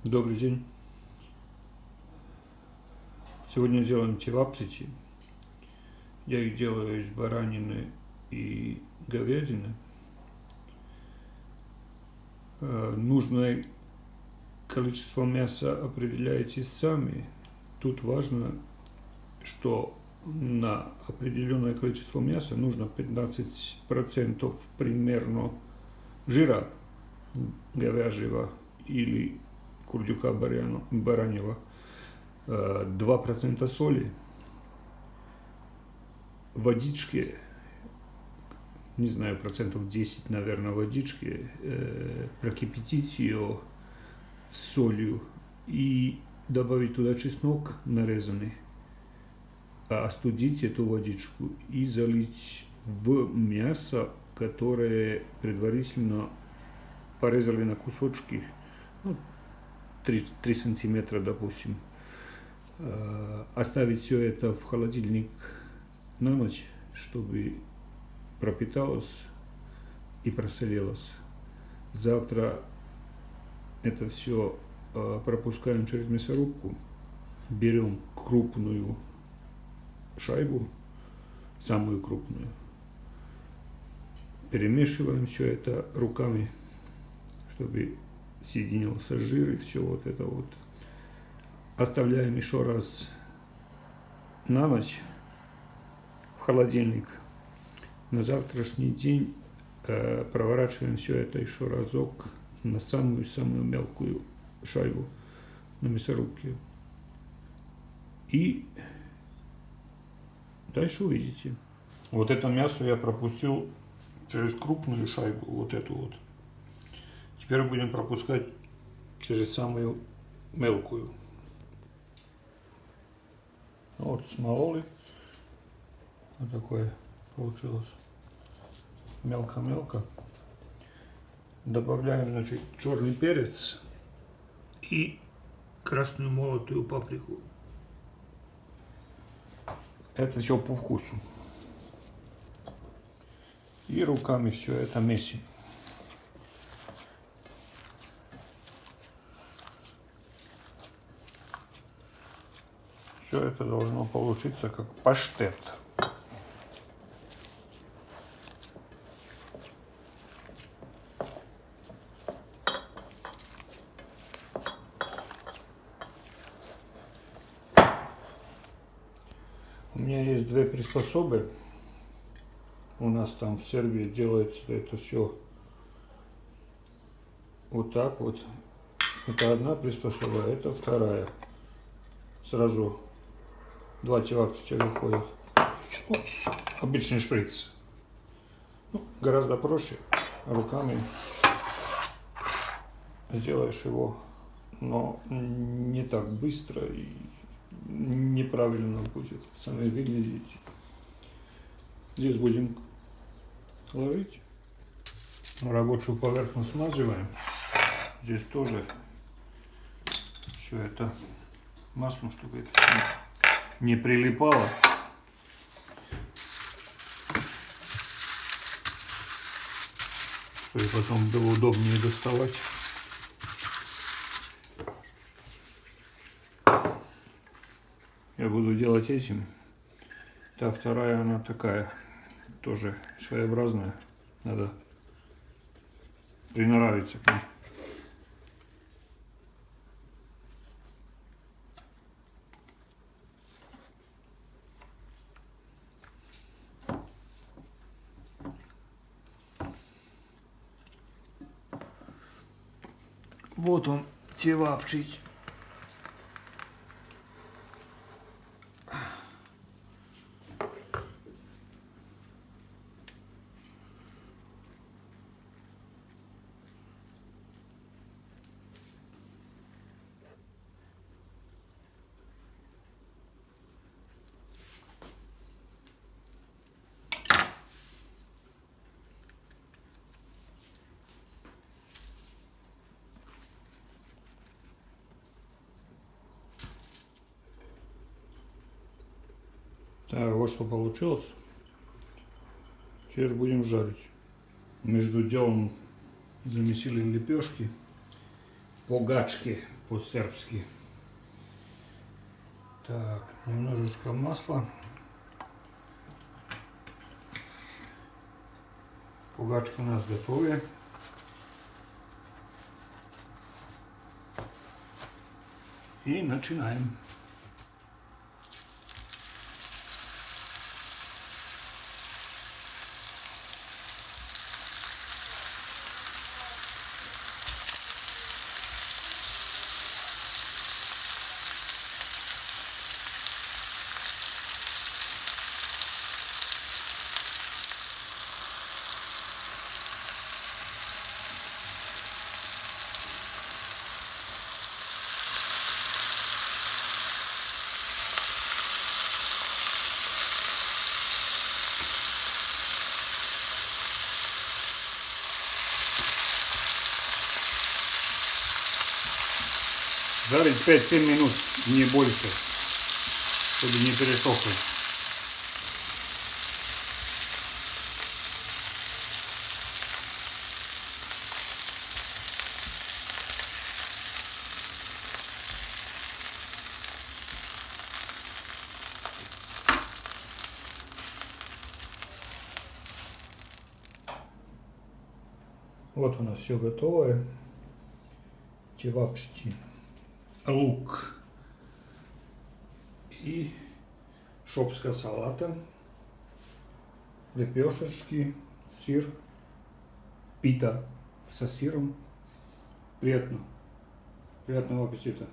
Добрый день. Сегодня делаем чевапчичи. Я их делаю из баранины и говядины. Нужное количество мяса определяете сами. Тут важно, что на определенное количество мяса нужно 15% примерно жира говяжьего или курдюка бараньего, 2% соли, водички, не знаю, процентов 10, наверное, водички, прокипятить ее с солью и добавить туда чеснок нарезанный, остудить эту водичку и залить в мясо, которое предварительно порезали на кусочки, 3 сантиметра, допустим. Оставить все это в холодильник на ночь, чтобы пропиталось и просолилось. Завтра это все пропускаем через мясорубку, берем крупную шайбу, самую крупную, перемешиваем все это руками, чтобы соединился жир и все вот это вот. Оставляем еще раз на ночь в холодильник. На завтрашний день проворачиваем все это еще разок на самую-самую мелкую шайбу на мясорубке. И дальше увидите. Вот это мясо я пропустил через крупную шайбу, вот эту вот. Теперь будем пропускать через самую мелкую. Вот смололи. Вот такое получилось. Мелко-мелко. Добавляем, значит, черный перец и красную молотую паприку. Это все по вкусу. И руками все это месим. Все это должно получиться как паштет. У меня есть две приспособы. У нас там в Сербии делается это все вот так вот. Это одна приспособа, а это вторая. Сразу два чевапчича выходят. Обычный шприц. Гораздо проще. Руками сделаешь его, но не так быстро и неправильно будет сами выглядеть. Здесь будем ложить. Рабочую поверхность смазываем. Здесь тоже все это маслом, чтобы это не прилипало. Чтобы потом было удобнее доставать. Я буду делать этим. Та вторая, она такая, тоже своеобразная. Надо приноравиться к ней. Вот он, чевапчич. Так, вот что получилось. Теперь будем жарить. Между делом замесили лепешки по гачке. по-сербски. Так, немножечко масла. Пугачки у нас готовы. И начинаем. Жарить 5-7 минут, не больше, чтобы не пересохло. Вот у нас все готовое. Чевапчики. Лук и шопска салата, лепешечки, сыр, пита со сыром. Приятного аппетита!